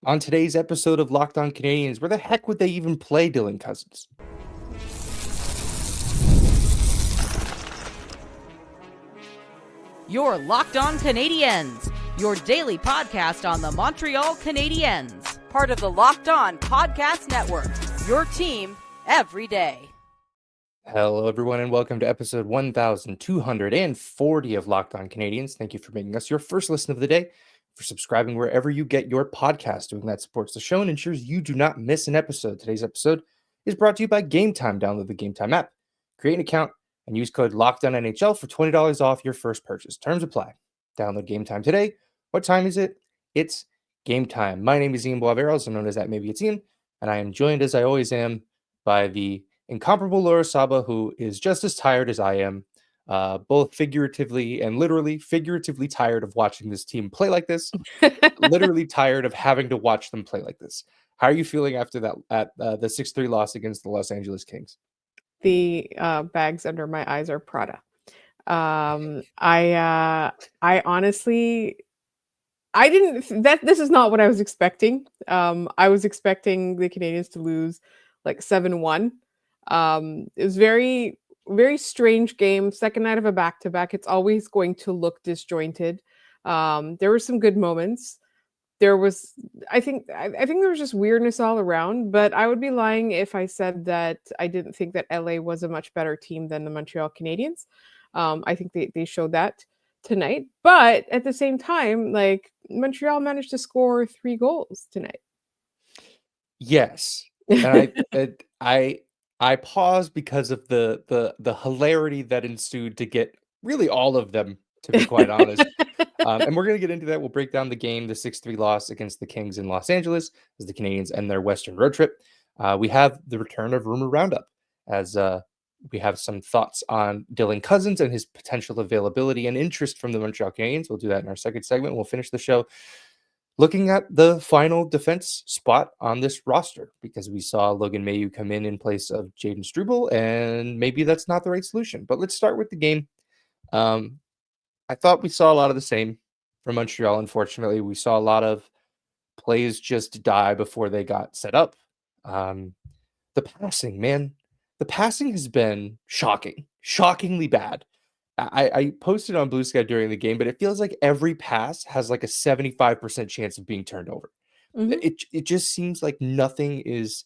On today's episode of Locked On Canadiens, where the heck would they even play Dylan Cozens? You're Locked On Canadiens, your daily podcast on the Montreal Canadiens, part of the Locked On Podcast Network, your team every day. Hello, everyone, and welcome to episode 1240 of Locked On Canadiens. Thank you for making us your first listen of the day, for subscribing wherever you get your podcast. Doing that supports the show and ensures you do not miss an episode. Today's episode is brought to you by Gametime. Download the Gametime app, create an account, and use code LOCKEDONNHL for $20 off your first purchase. Terms apply. Download Gametime today. What time is it? It's game time. My name is Ian Boisvert, also known as that Maybe It's Ian, and I am joined, as I always am, by the incomparable Laura Saba, who is just as tired as I am, both figuratively and literally. Figuratively tired of watching this team play like this, literally tired of having to watch them play like this. How are you feeling after that at the 6-3 loss against the Los Angeles Kings? The bags under my eyes are Prada. I honestly, this is not what I was expecting. I was expecting the Canadiens to lose like 7-1. It was very, very strange game. Second night of a back-to-back. It's always going to look disjointed. There were some good moments. I think there was just weirdness all around, but I would be lying if I said that I didn't think that LA was a much better team than the Montreal Canadiens. I think they showed that tonight, but at the same time, like, Montreal managed to score 3 goals tonight. Yes, and I paused because of the hilarity that ensued to get really all of them, to be quite honest. And we're going to get into that. We'll break down the game, the 6-3 loss against the Kings in Los Angeles, as the Canadiens end their Western road trip. We have the return of Rumor Roundup, as we have some thoughts on Dylan Cozens and his potential availability and interest from the Montreal Canadiens. We'll do that in our second segment. We'll finish the show looking at the final defense spot on this roster, because we saw Logan Mailloux come in place of Jaden Struble, and maybe that's not the right solution. But let's start with the game. I thought we saw a lot of the same from Montreal. Unfortunately, we saw a lot of plays just die before they got set up. The passing, man, the passing has been shockingly bad. I posted on Blue Sky during the game, but it feels like every pass has like a 75% chance of being turned over. Mhm. It just seems like nothing is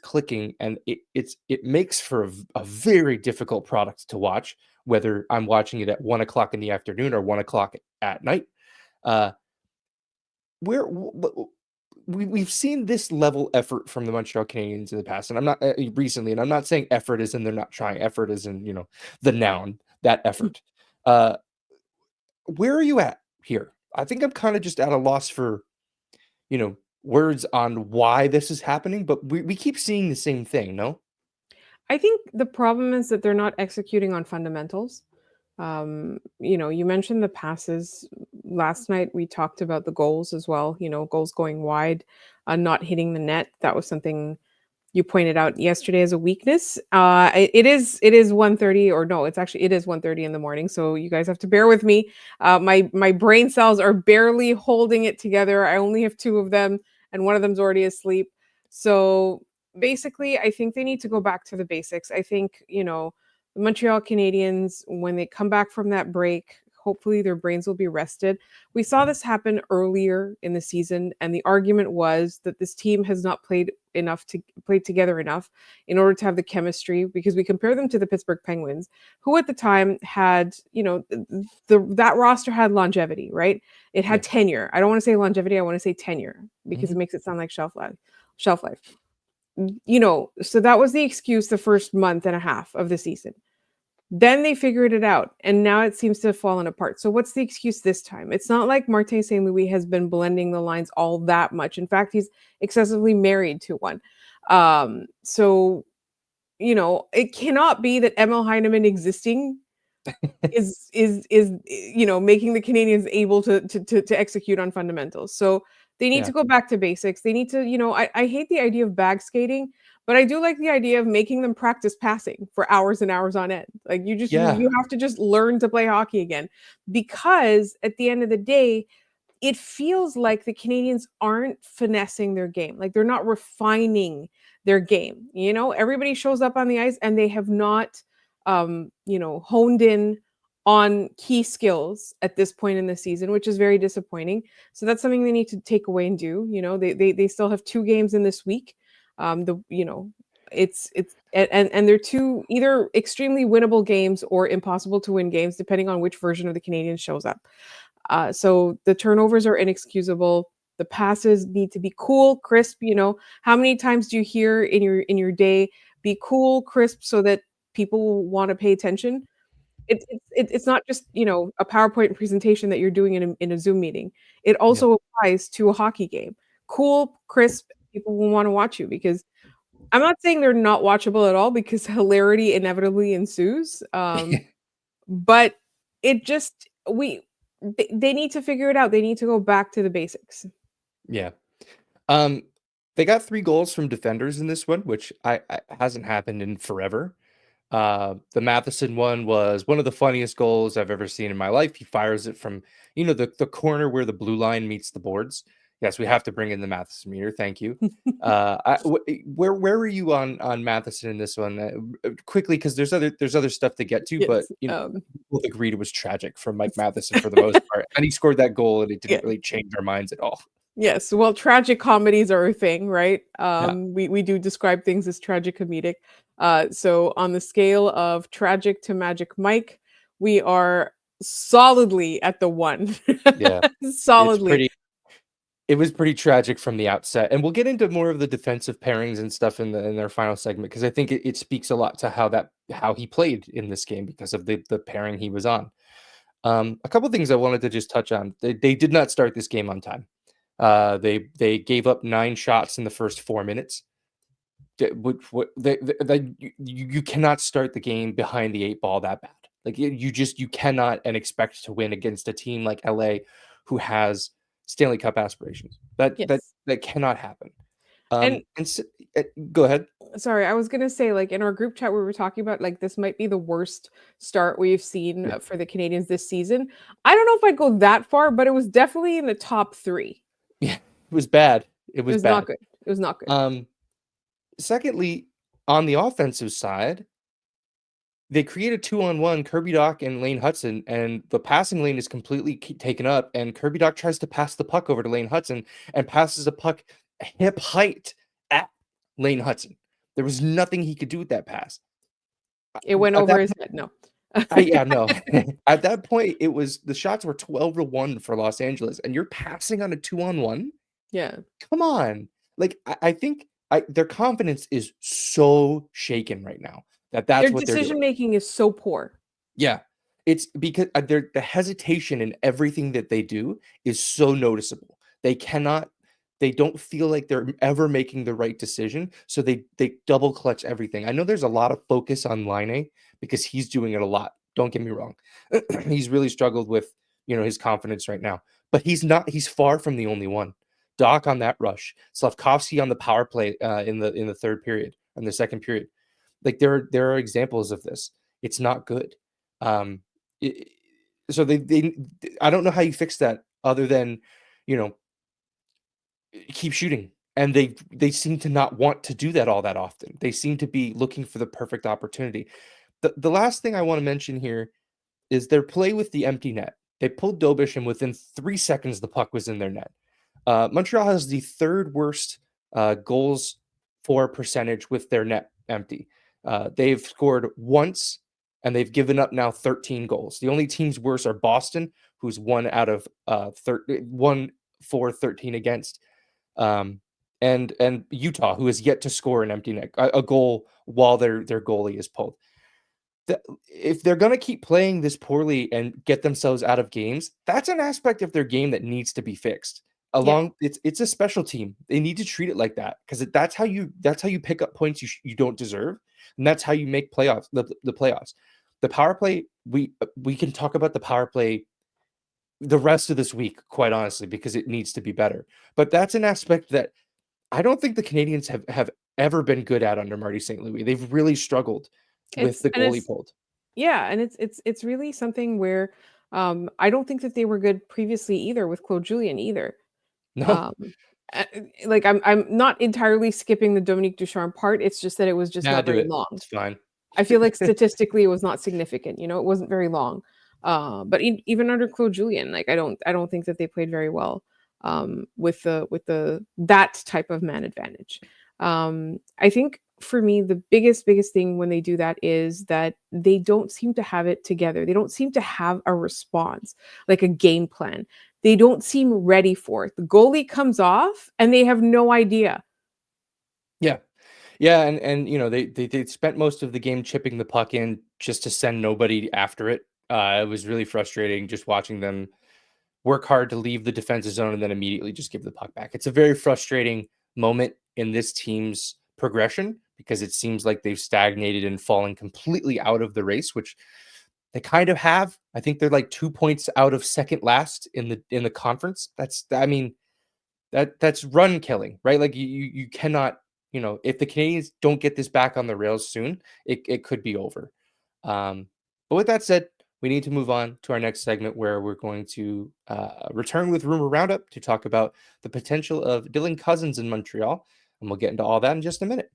clicking, and it makes for a very difficult product to watch, whether I'm watching it at 1:00 in the afternoon or 1:00 at night. We've seen this level effort from the Montreal Canadiens in the past, and I'm not recently, and I'm not saying effort is in they're not trying. Effort is in the noun, that effort. Where are you at here? I think I'm kind of just at a loss for words on why this is happening, but we keep seeing the same thing, no? I think the problem is that they're not executing on fundamentals. You mentioned the passes. Last night we talked about the goals as well, goals going wide, not hitting the net. That was something you pointed out yesterday as a weakness. It is 1:30, or no, it is 1:30 in the morning. So you guys have to bear with me. My brain cells are barely holding it together. I only have 2 of them, and one of them's already asleep. So basically, I think they need to go back to the basics. I think, the Montreal Canadiens, when they come back from that break, hopefully their brains will be rested. We saw this happen earlier in the season, and the argument was that this team has not played together enough in order to have the chemistry, because we compare them to the Pittsburgh Penguins, who at the time had, that roster had longevity, right? It had tenure. I don't want to say longevity, I want to say tenure, because it makes it sound like shelf life. So that was the excuse the first month and a half of the season. Then they figured it out, and now it seems to have fallen apart. So what's the excuse this time? It's not like Martin St. Louis has been blending the lines all that much. In fact, he's excessively married to one. So it cannot be that Emil Heineman existing is making the Canadiens able to execute on fundamentals. So they need to go back to basics. They need to, I hate the idea of bag skating, but I do like the idea of making them practice passing for hours and hours on end. Like, you have to just learn to play hockey again, because at the end of the day, it feels like the Canadiens aren't finessing their game. Like they're not refining their game. Everybody shows up on the ice and they have not, honed in on key skills at this point in the season, which is very disappointing. So that's something they need to take away and do. They still have 2 games in this week. It's they're 2 either extremely winnable games or impossible to win games, depending on which version of the Canadiens shows up. So the turnovers are inexcusable. The passes need to be cool, crisp. How many times do you hear in your day, be cool, crisp, so that people want to pay attention? It's not just a PowerPoint presentation that you're doing in a Zoom meeting. It Yeah. also applies to a hockey game. Cool, crisp. People will want to watch you, because I'm not saying they're not watchable at all, because hilarity inevitably ensues. But it just they need to figure it out. They need to go back to the basics. Yeah. They got 3 goals from defenders in this one, which I hasn't happened in forever. The Matheson one was one of the funniest goals I've ever seen in my life. He fires it from, the corner where the blue line meets the boards. Yes, we have to bring in the Matheson meter. Thank you. Where were you on Matheson in this one? Quickly, because there's other stuff to get to, but Yes. we'll agreed it was tragic from Mike Matheson for the most part, and he scored that goal, and it Yeah. didn't really change our minds at all. Yes. Well, tragic comedies are a thing, right? Yeah. We do describe things as tragic comedic. So on the scale of tragic to Magic Mike, we are solidly at the 1. Yeah. Solidly. It was pretty tragic from the outset, and we'll get into more of the defensive pairings and stuff in their final segment, because I think it speaks a lot to how he played in this game because of the pairing he was on. A couple things I wanted to just touch on. They did not start this game on time. They gave up 9 shots in the first 4 minutes. You cannot start the game behind the 8 ball that bad. Like you cannot and expect to win against a team like LA, who has Stanley Cup aspirations. Yes. That cannot happen. And Go ahead. sorry, I was gonna say, like, in our group chat, we were talking about, like, this might be the worst start we've seen Yeah, for the Canadians this season. I don't know if I'd go that far, but it was definitely in the top 3. yeah, it was bad. It It was was not bad. good. It was not good. Secondly, on the offensive side, they create a 2-on-1, Kirby Dach and Lane Hudson, and the passing lane is completely taken up, and Kirby Dach tries to pass the puck over to Lane Hudson and passes a puck hip height at Lane Hudson. There was nothing he could do with that pass. It went At over that his head. No. yeah, no. At that point, the shots were 12-1 for Los Angeles, and you're passing on a 2-on-1? Yeah. Come on. Like, I think their confidence is so shaken right now Their that's what they're decision doing. making is so poor. Yeah. It's because the hesitation in everything that they do is so noticeable. They don't feel like they're ever making the right decision, so they double clutch everything. I know there's a lot of focus on Line because he's doing it a lot. Don't get me wrong. He's really struggled with, his confidence right now, but he's far from the only one. Doc on that rush, Slavkovsky on the power play in the third period, in the second period. Like there are examples of this. It's not good. Um, it, so they I don't know how you fix that other than, you know, keep shooting. And they seem to not want to do that all that often. They seem to be looking for the perfect opportunity. The last thing I want to mention here is their play with the empty net. They pulled Dobish, and within 3 seconds, the puck was in their net. Montreal has the third worst goals for percentage with their net empty. They've scored once, and they've given up now 13 goals. The only teams worse are Boston, who's 1 for 13 against, and Utah, who has yet to score an empty net, a goal while their goalie is pulled. If they're going to keep playing this poorly and get themselves out of games, that's an aspect of their game that needs to be fixed. Yeah. It's a special team. They need to treat it like that, because that's how you pick up points you don't deserve, and that's how you make playoffs. The playoffs, the power play. We can talk about the power play the rest of this week, quite honestly, because it needs to be better. But that's an aspect that I don't think the Canadians have ever been good at under Marty St. Louis. They've really struggled with It's the and goalie it's pulled. Yeah, and it's really something where I don't think that they were good previously either with Claude Julien either. No. Um, like I'm not entirely skipping the Dominique Ducharme part. It's just that it was just Nah, not do very it. long. It's fine. I feel like statistically it was not significant. It wasn't very long. But even under Claude Julien, like I don't think that they played very well with the that type of man advantage. I think for me the biggest thing when they do that is that they don't seem to have it together. They don't seem to have a response, like a game plan. They don't seem ready for it. The goalie comes off and they have no idea. Yeah. Yeah, and they spent most of the game chipping the puck in just to send nobody after it. It was really frustrating just watching them work hard to leave the defensive zone and then immediately just give the puck back. It's a very frustrating moment in this team's progression because it seems like they've stagnated and fallen completely out of the race, which they kind of have. I think they're like 2 points out of second last in the conference. That's run killing, right? Like you cannot, if the Canadians don't get this back on the rails soon, it could be over. But with that said, we need to move on to our next segment where we're going to return with Rumor Roundup to talk about the potential of Dylan Cozens in Montreal, and we'll get into all that in just a minute.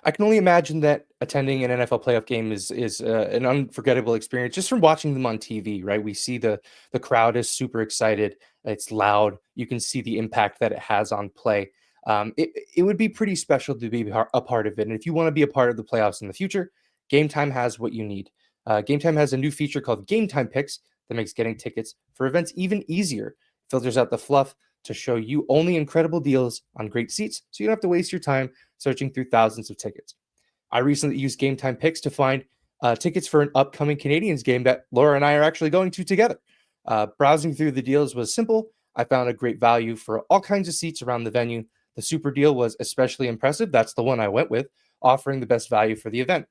I can only imagine that attending an NFL playoff game is an unforgettable experience just from watching them on TV, right? We see the crowd is super excited. It's loud. You can see the impact that it has on play. It would be pretty special to be a part of it. And if you want to be a part of the playoffs in the future, Gametime has what you need. Gametime has a new feature called Gametime Picks that makes getting tickets for events even easier. Filters out the fluff to show you only incredible deals on great seats, so you don't have to waste your time searching through thousands of tickets. I recently used Game Time Picks to find tickets for an upcoming Canadiens game that Laura and I are actually going to together. Browsing through the deals was simple. I found a great value for all kinds of seats around the venue. The super deal was especially impressive. That's the one I went with, offering the best value for the event.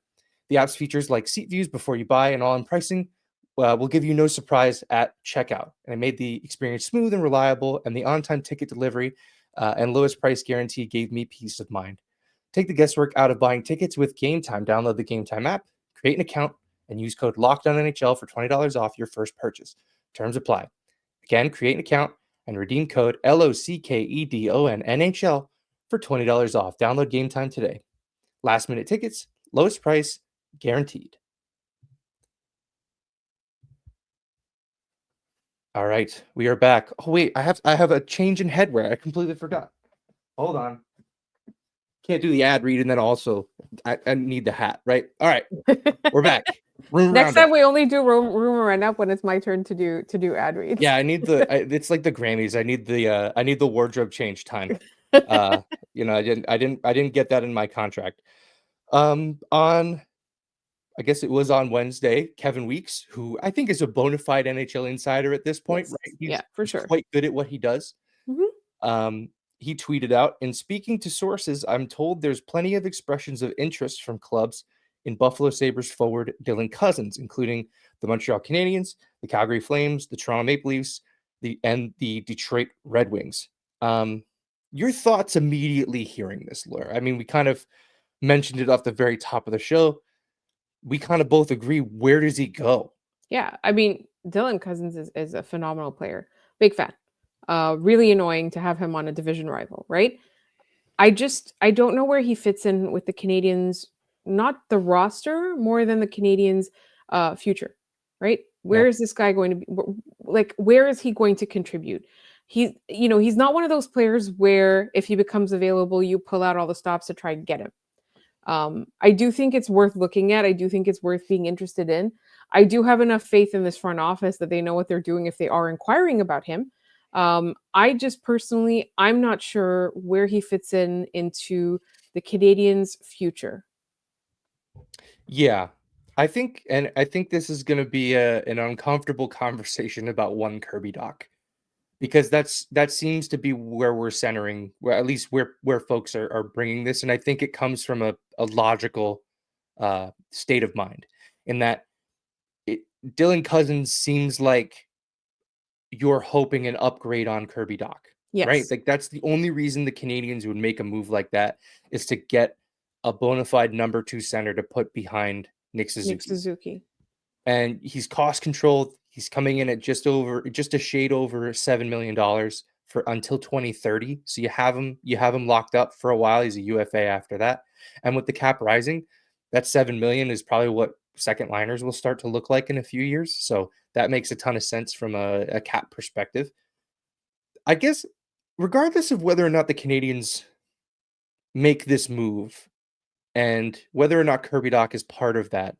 The app's features like seat views before you buy and all-in pricing will give you no surprise at checkout. And it made the experience smooth and reliable, and the on-time ticket delivery and lowest price guarantee gave me peace of mind. Take the guesswork out of buying tickets with Game Time. Download the Game Time app, create an account, and use code LOCKEDONNHL for $20 off your first purchase. Terms apply. Again, create an account and redeem code LOCKEDONNHL for $20 off. Download Game Time today. Last minute tickets, lowest price, guaranteed. All right, we are back. Oh wait, I have a change in headwear. I completely forgot. Hold on. Can't do the ad read and then also I need the hat, right? All right, we're back. Rumor Next Roundup. time we only do Rumor Roundup when it's my turn to do ad reads. Yeah, I need it's like the Grammys. I need the wardrobe change time. I didn't get that in my contract. On I guess it was on Wednesday, Kevin Weeks, who I think is a bona fide NHL insider at this point, Yes. right? Yeah, for He's sure. quite good at what he does. Mhm. He tweeted out, "In speaking to sources, I'm told there's plenty of expressions of interest from clubs in Buffalo Sabres forward Dylan Cozens, including the Montreal Canadiens, the Calgary Flames, the Toronto Maple Leafs, and the Detroit Red Wings." Your thoughts immediately hearing this, Laura? I mean, we kind of mentioned it off the very top of the show. We kind of both agree. Where does he go? Yeah, I mean, Dylan Cozens is a phenomenal player. Big fan. Really annoying to have him on a division rival, right? I don't know where he fits in with the Canadians, not the roster more than the Canadians' future, right? Yeah. Where is this guy going to be? Like, where is he going to contribute? He's not one of those players where if he becomes available, you pull out all the stops to try and get him. I do think it's worth looking at. I do think it's worth being interested in. I do have enough faith in this front office that they know what they're doing if they are inquiring about him. I just personally, I'm not sure where he fits into the Canadians' future. Yeah. I think this is going to be an uncomfortable conversation about one Kirby doc because that seems to be where we're centering, where at least where folks are bringing this. And I think it comes from a logical state of mind in that Dylan Cozens seems like you're hoping an upgrade on Kirby Doc, right? Yes. Like that's the only reason the Canadians would make a move like that is to get a bona fide number two center to put behind Nick Nick Suzuki. Suzuki. And he's cost controlled. He's coming in at just a shade over $7 million for until 2030. So you have him locked up for a while. He's a UFA after that. And with the cap rising, that $7 million is probably what second liners will start to look like in a few years. So that makes a ton of sense from a cap perspective. I guess regardless of whether or not the Canadiens make this move and whether or not Kirby Doc is part of that,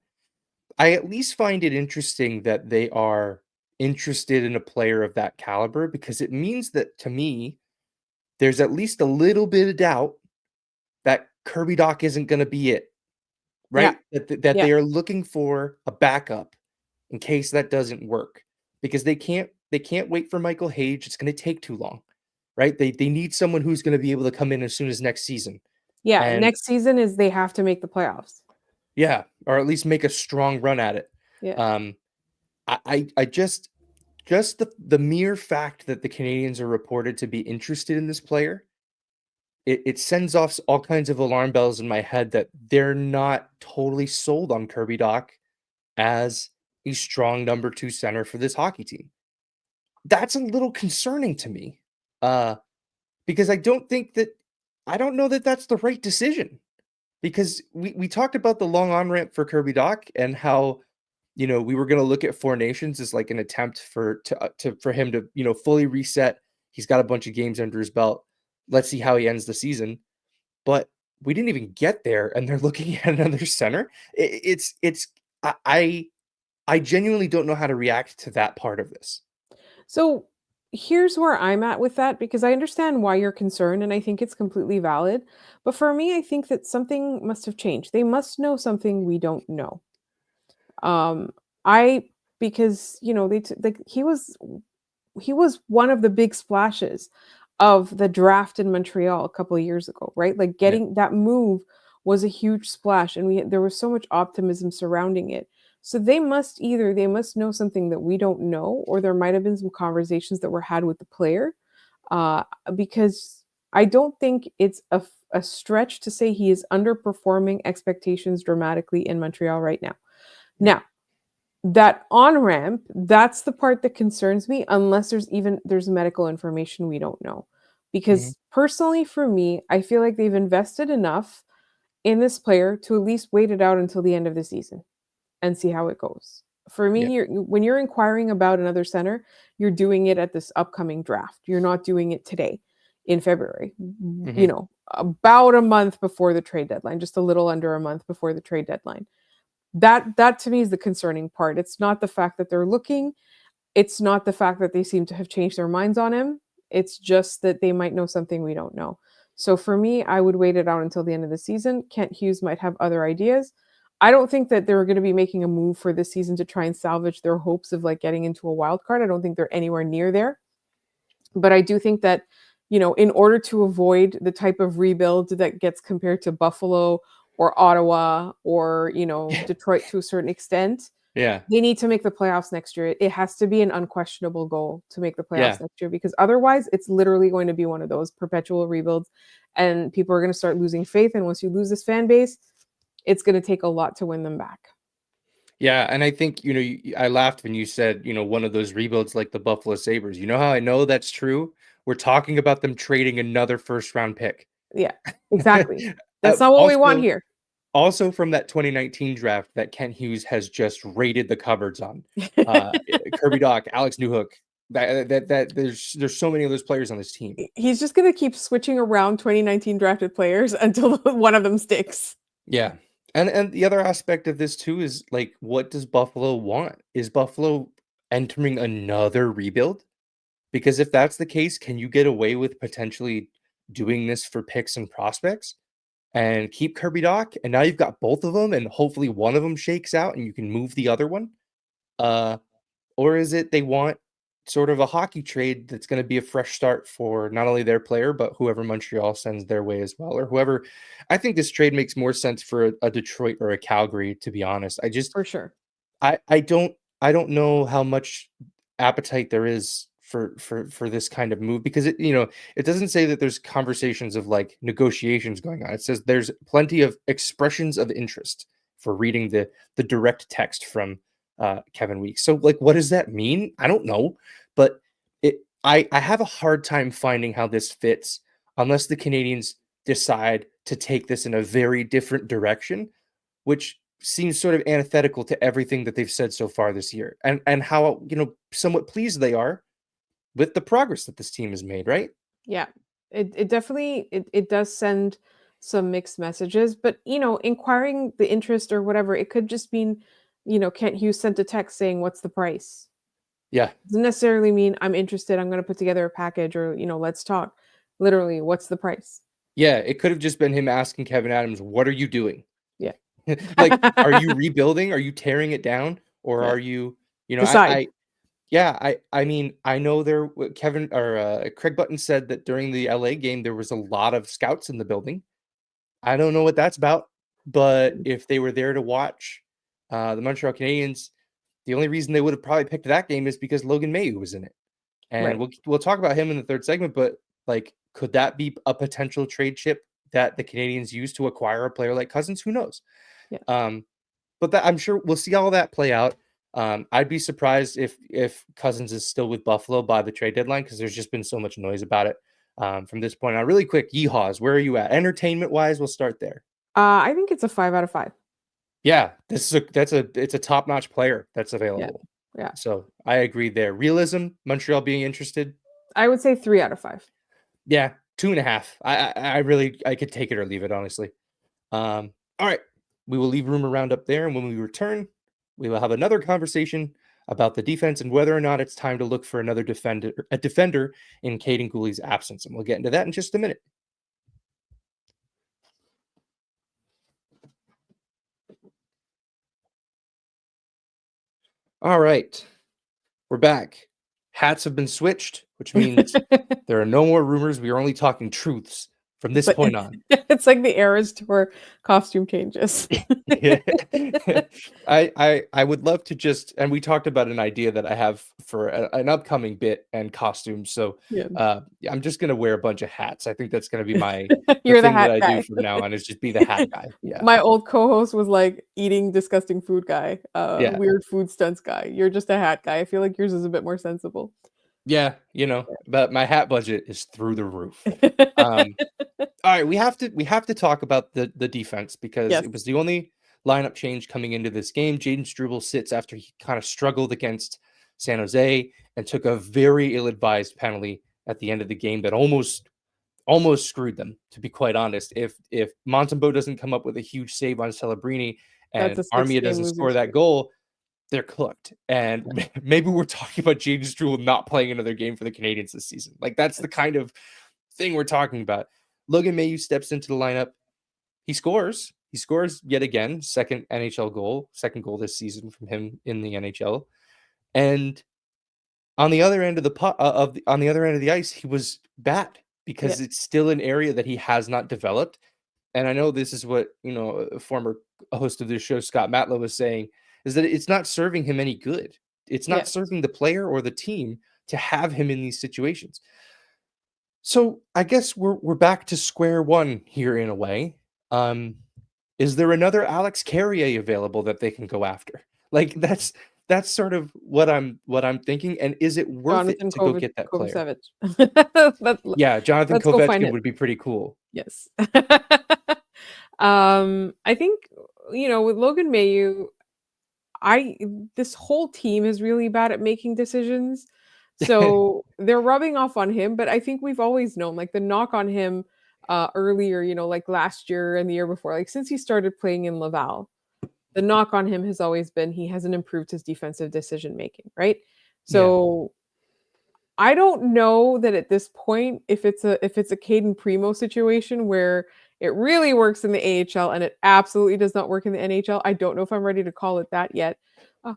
I at least find it interesting that they are interested in a player of that caliber, because it means that, to me, there's at least a little bit of doubt that Kirby Doc isn't going to be it, Yeah. right? That Yeah. they are looking for a backup in case that doesn't work, because they can't wait for Michael Hage. It's going to take too long, right? They need someone who's going to be able to come in as soon as next season. Yeah. And Next season is they have to make the playoffs. yeah, or at least make a strong run at it. Yeah. I just the mere fact that the Canadiens are reported to be interested in this player, it sends off all kinds of alarm bells in my head that they're not totally sold on Kirby Doc as a strong number 2 center for this hockey team. That's a little concerning to me, because I don't know that that's the right decision. Because we talked about the long on-ramp for Kirby Doc and how, we were gonna look at 4 Nations as, like, an attempt for him to, fully reset. He's got a bunch of games under his belt. Let's see how he ends the season. But we didn't even get there, and they're looking at another center. It's I genuinely don't know how to react to that part of this. So here's where I'm at with that, because I understand why you're concerned and I think it's completely valid. But for me, I think that something must have changed. They must know something we don't know. Um, I because like he was one of the big splashes of the draft in Montreal a couple of years ago, right? Like Yeah. getting that move was a huge splash, and there was so much optimism surrounding it. So they must know something that we don't know, or there might have been some conversations that were had with the player, uh, because I don't think it's a stretch to say he is underperforming expectations dramatically in Montreal right now. Yeah. Now, that on-ramp, that's the part that concerns me, unless there's medical information we don't know. Mhm. Because personally for me, I feel like they've invested enough in this player to at least wait it out until the end of the season and see how it goes. For Yeah. me, when you're inquiring about another center, you're doing it at this upcoming draft. You're not doing it today in February. Mhm. About a month before the trade deadline, just a little under a month before the trade deadline. That to me is the concerning part. It's not the fact that they're looking. It's not the fact that they seem to have changed their minds on him. It's just that they might know something we don't know. So for me, I would wait it out until the end of the season. Kent Hughes might have other ideas. I don't think that they're going to be making a move for this season to try and salvage their hopes of like getting into a wild card. I don't think they're anywhere near there. But I do think that, in order to avoid the type of rebuild that gets compared to Buffalo or Ottawa or, Detroit to a certain extent, Yeah. they need to make the playoffs next year. It has to be an unquestionable goal to make the Yeah. playoffs next year, because otherwise it's literally going to be one of those perpetual rebuilds and people are going to start losing faith. And once you lose this fan base, it's going to take a lot to win them back. Yeah, and I think, I laughed when you said, one of those rebuilds like the Buffalo Sabres. You know how I know that's true? We're talking about them trading another first round pick. Yeah, exactly. That's not what we want Also, here. also from that 2019 draft that Kent Hughes has just raided the cupboards on. Kirby Doc, Alex Newhook. That there's so many of those players on this team. He's just going to keep switching around 2019 drafted players until one of them sticks. Yeah. And the other aspect of this too is, like, what does Buffalo want? Is Buffalo entering another rebuild? Because if that's the case, can you get away with potentially doing this for picks and prospects and keep Kirby Doc? And now you've got both of them, and hopefully one of them shakes out and you can move the other one. Or is it they want sort of a hockey trade that's going to be a fresh start for not only their player, but whoever Montreal sends their way as well, or whoever. I think this trade makes more sense for a Detroit or a Calgary, to be honest. For sure. I don't know how much appetite there is for this kind of move, because it doesn't say that there's conversations of like negotiations going on. It says there's plenty of expressions of interest for reading the direct text from Kevin Weeks. So like, what does that mean? I don't know, but I have a hard time finding how this fits unless the Canadiens decide to take this in a very different direction, which seems sort of antithetical to everything that they've said so far this year, and how somewhat pleased they are with the progress that this team has made, right? Yeah, it definitely it does send some mixed messages, but inquiring the interest or whatever, it could just mean, Kent Hughes sent a text saying, "What's the price?" Yeah. Doesn't necessarily mean I'm interested. I'm going to put together a package, or let's talk. Literally, what's the price? Yeah, it could have just been him asking Kevin Adams, "What are you doing? Yeah. Like, are you rebuilding? Are you tearing it down? Or Yeah. are you, Decide. yeah, I mean, I know Kevin or Craig Button said that during the LA game, there was a lot of scouts in the building. I don't know what that's about, but if they were there to watch the Montreal Canadiens, the only reason they would have probably picked that game is because Logan Mailloux was in it. And Right. we'll talk about him in the third segment, but like, could that be a potential trade chip that the Canadiens use to acquire a player like Cozens? Who knows? Yeah. But that, I'm sure we'll see all that play out. I'd be surprised if Cozens is still with Buffalo by the trade deadline, because there's just been so much noise about it from this point on. Really quick, Yeehaws, where are you at entertainment wise? We'll start there. I think it's a 5 out of 5. Yeah, it's a top notch player that's available. Yeah. So I agree there. Realism, Montreal being interested. I would say 3 out of 5. Yeah, 2.5. I really could take it or leave it, honestly. All right. We will leave Rumor Roundup there, and when we return, we will have another conversation about the defense and whether or not it's time to look for another defender in Caden Gooley's absence. And we'll get into that in just a minute. All right. We're back. Hats have been switched, which means there are no more rumors. We are only talking truths from this point on. It's like the Eras Tour costume changes. I would love to just, and we talked about an idea that I have for an upcoming bit and costumes. So I'm just gonna wear a bunch of hats. I think that's gonna be You're the thing hat that I guy. do from now on, is just be the hat guy. Yeah. My old co-host was like eating disgusting food guy, Yeah. weird food stunts guy. You're just a hat guy. I feel like yours is a bit more sensible. Yeah, but my hat budget is through the roof. All right, we have to talk about the defense, because Yes. it was the only lineup change coming into this game. Jaden Struble sits after he kind of struggled against San Jose and took a very ill-advised penalty at the end of the game that almost screwed them, to be quite honest. If Montembeault doesn't come up with a huge save on Celebrini That's and a Armia 6-game doesn't losing score that streak. goal, they're cooked. And maybe we're talking about Jaden Struble not playing another game for the Canadiens this season. Like, that's the kind of thing we're talking about. Logan Mailloux steps into the lineup. He scores. He scores yet again. Second goal this season from him in the NHL. And on the other end of on the other end of the ice, he was bad, because it's still an area that he has not developed. And I know this is what, a former host of this show, Scott Matlow, was saying, is that it's not serving him any good. It's not serving the player or the team to have him in these situations. So I guess we're back to square one here in a way. Is there another Alex Carrier available that they can go after? Like, that's sort of what I'm thinking. And is it worth Jonathan it to go get that player? Kovacevic. Yeah, Jonathan Let's go find Kovacevic him. would be pretty cool. Yes. I think, with Logan Mailloux, this whole team is really bad at making decisions. So they're rubbing off on him, but I think we've always known, like, the knock on him earlier, like last year and the year before, like since he started playing in Laval, the knock on him has always been he hasn't improved his defensive decision making, right? So I don't know that at this point, if it's a Caden Primo situation where it really works in the AHL and it absolutely does not work in the NHL. I don't know if I'm ready to call it that yet.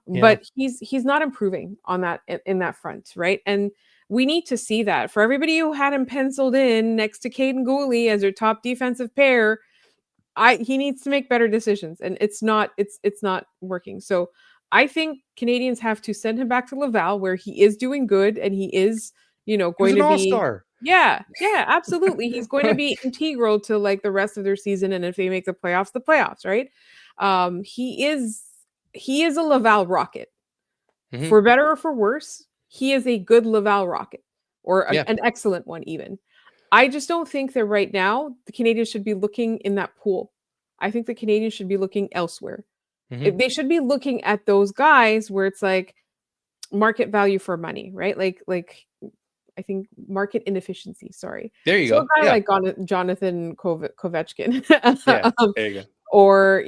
But he's not improving on that in that front, right? And we need to see that. For everybody who had him penciled in next to Caden Gooley as their top defensive pair, he needs to make better decisions, and it's not working. So I think Canadiens have to send him back to Laval, where he is doing good and he is, He was going an to be all-star. Yeah, yeah, absolutely. He's going to be integral to like the rest of their season, and if they make the playoffs, right? He is a Laval Rocket. Mhm. For better or for worse, he is a good Laval Rocket, or Yeah. an excellent one even. I just don't think that right now the Canadiens should be looking in that pool. I think the Canadiens should be looking elsewhere. Mhm. They should be looking at those guys where it's like market value for money, right? Like I think market inefficiency. Sorry. There you So a go. guy Yeah. like Jonathan Kovechkin, Yeah. There you go. or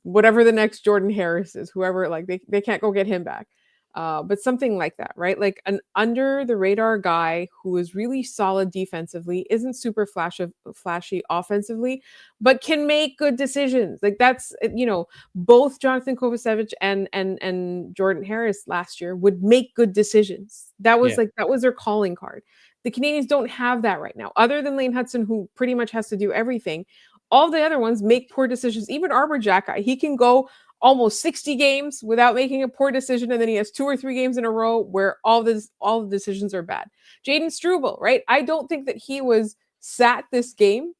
whatever the next Jordan Harris is, whoever, like they can't go get him back. But something like that, right? Like an under the radar guy who is really solid defensively, isn't super flashy offensively, but can make good decisions. Like that's both Jonathan Kovacevic and Jordan Harris last year would make good decisions. That was Yeah. that was their calling card. The Canadians don't have that right now, other than Lane Hudson, who pretty much has to do everything. All the other ones make poor decisions. Even Arbor Jacki, he can go almost 60 games without making a poor decision, and then he has 2 or 3 games in a row where all the decisions are bad. Jaden Struble, right? I don't think that he was sat this game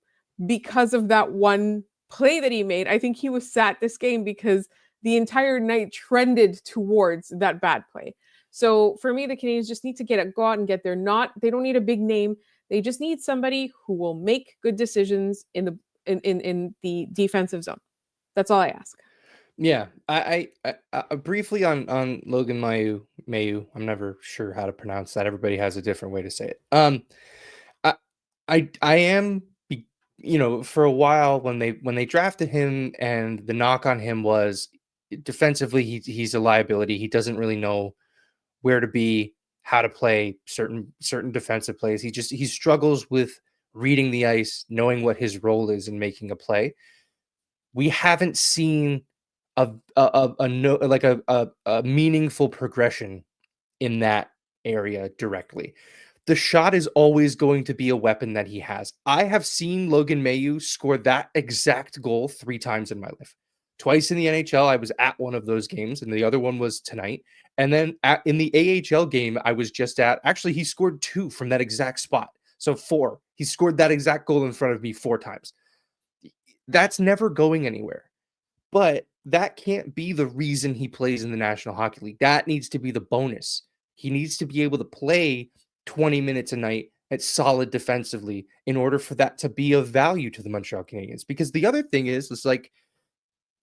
because of that one play that he made. I think he was sat this game because the entire night trended towards that bad play. So for me, the Canadiens just need to go out and get there. They don't need a big name. They just need somebody who will make good decisions in the defensive zone. That's all I ask. Yeah, I briefly on Logan Mayu. I'm never sure how to pronounce that. Everybody has a different way to say it. I I am, for a while when they drafted him, and the knock on him was defensively he's a liability. He doesn't really know where to be, how to play certain defensive plays. He struggles with reading the ice, knowing what his role is in making a play. We haven't seen a no like a meaningful progression in that area directly. The shot is always going to be a weapon that he has. I have seen Logan Mayu score that exact goal 3 times in my life. Twice in the NHL, I was at one of those games, and the other one was tonight. And then in the AHL game, I was just at, actually, he scored 2 from that exact spot. So 4. He scored that exact goal in front of me 4 times. That's never going anywhere. But that can't be the reason he plays in the National Hockey League. That needs to be the bonus. He needs to be able to play 20 minutes a night at solid defensively in order for that to be of value to the Montreal Canadiens. Because the other thing is like,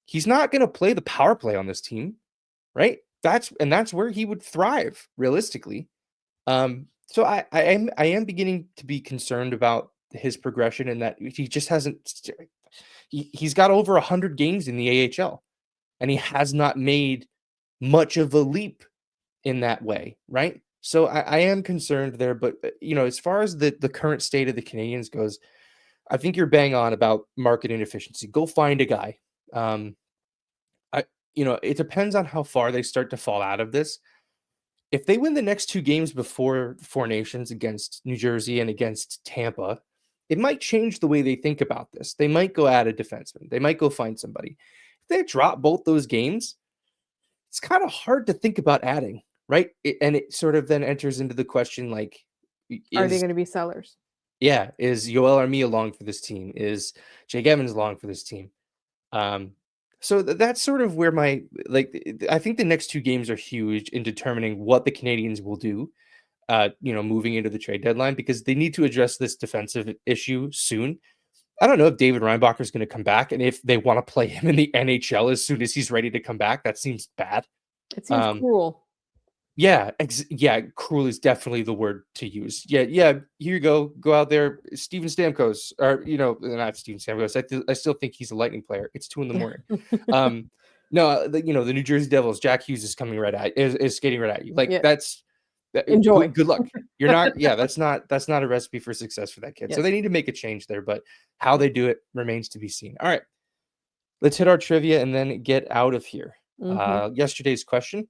he's not going to play the power play on this team, right? That's where he would thrive realistically. So I am beginning to be concerned about his progression, and that he just hasn't. He's got over 100 games in the AHL, and he has not made much of a leap in that way, right? So I am concerned there, but as far as the current state of the Canadians goes, I think you're bang on about market inefficiency. Go find a guy. I it depends on how far they start to fall out of this. If they win the next 2 games before Four Nations against New Jersey and against Tampa, it might change the way they think about this. They might go add a defenseman. They might go find somebody. If they drop both those games, it's kind of hard to think about adding, right? And it sort of then enters into the question, like, Are they is going to be sellers? is Yoel Armia along for this team? Is Jake Evans along for this team? Um, so that's sort of where I think the next 2 games are huge in determining what the Canadians will do, moving into the trade deadline, because they need to address this defensive issue soon. I don't know if David Reinbacher is going to come back, and if they want to play him in the NHL as soon as he's ready to come back. That seems bad. It seems Um, cruel. yeah, cruel is definitely the word to use. Yeah, here you go out there, Steven Stamkos, or not Steven Stamkos. I still think he's a Lightning player. It's 2 a.m. No, the New Jersey Devils, Jack Hughes is coming right at is skating right at you. Like Yeah. that's Enjoy. good luck. You're not. Yeah, that's not a recipe for success for that kid. So Yes. they need to make a change there, but how they do it remains to be seen. All right, let's hit our trivia and then get out of here. Mhm. Yesterday's question.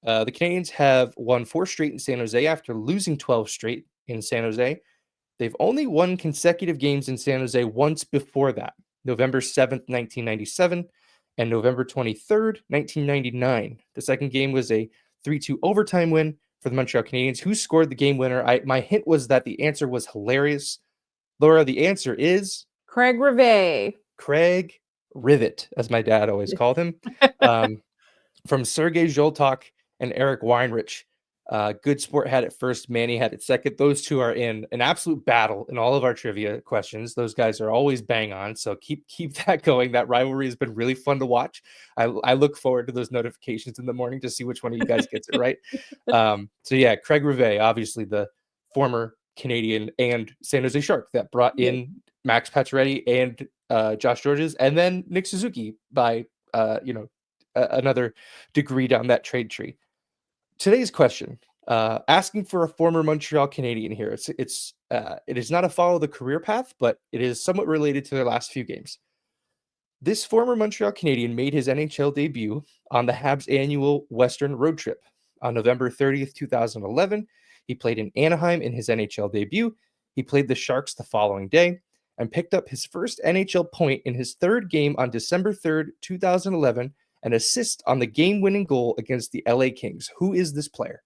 The Canadiens have won 4 straight in San Jose after losing 12 straight in San Jose. They've only won consecutive games in San Jose once before that, November 7th, 1997, and November 23rd, 1999. The second game was a 3-2 overtime win. for the Montreal Canadiens. Who scored the game winner? My hint was that the answer was hilarious. Laura, the answer is Craig Rivet. Craig Rivet, as my dad always called him, from Sergei Zholtok and Eric Weinrich. Good Sport had it first. Manny had it second. Those two are in an absolute battle in all of our trivia questions. Those guys are always bang on. So keep that going. That rivalry has been really fun to watch. I look forward to those notifications in the morning to see which one of you guys gets it right. So yeah, Craig Rivet, obviously the former Canadian and San Jose Shark that brought in Max Pacioretty and Josh Georges, and then Nick Suzuki by another degree down that trade tree. Today's question, asking for a former Montreal Canadian here. It is not a follow the career path, but it is somewhat related to their last few games. This former Montreal Canadian made his NHL debut on the Habs annual Western road trip on November 30th, 2011. He played in Anaheim in his NHL debut. He played the Sharks the following day and picked up his first NHL point in his third game on December 3rd, 2011, an assist on the game-winning goal against the LA Kings. Who is this player?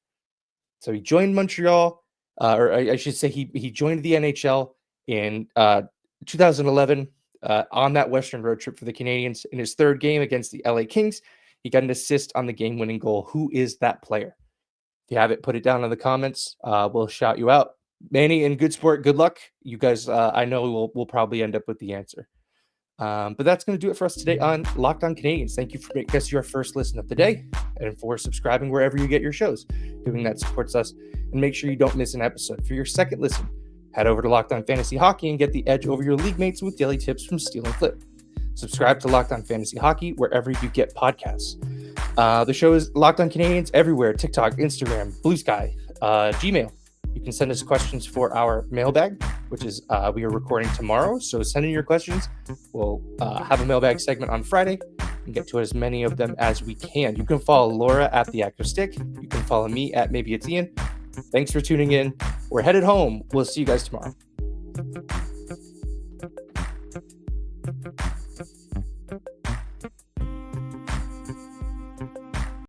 So he joined Montreal, or I should say he joined the NHL in 2011 on that Western road trip for the Canadiens. In his third game against the LA Kings, he got an assist on the game-winning goal. Who is that player? If you have it, put it down in the comments. We'll shout you out. Manny and Good Sport, good luck. You guys, I know we'll probably end up with the answer. But that's going to do it for us today on Locked On Canadiens. Thank you for making us your first listen of the day and for subscribing wherever you get your shows. Doing that supports us, and make sure you don't miss an episode. For your second listen, head over to Locked On Fantasy Hockey and get the edge over your league mates with daily tips from Steal and Flip. Subscribe to Locked On Fantasy Hockey wherever you get podcasts. The show is Locked On Canadiens everywhere: TikTok, Instagram, Blue Sky, Gmail. You can send us questions for our mailbag, which is we are recording tomorrow. So send in your questions. We'll have a mailbag segment on Friday and get to as many of them as we can. You can follow Laura at The Active Stick. You can follow me at Maybe It's Ian. Thanks for tuning in. We're headed home. We'll see you guys tomorrow.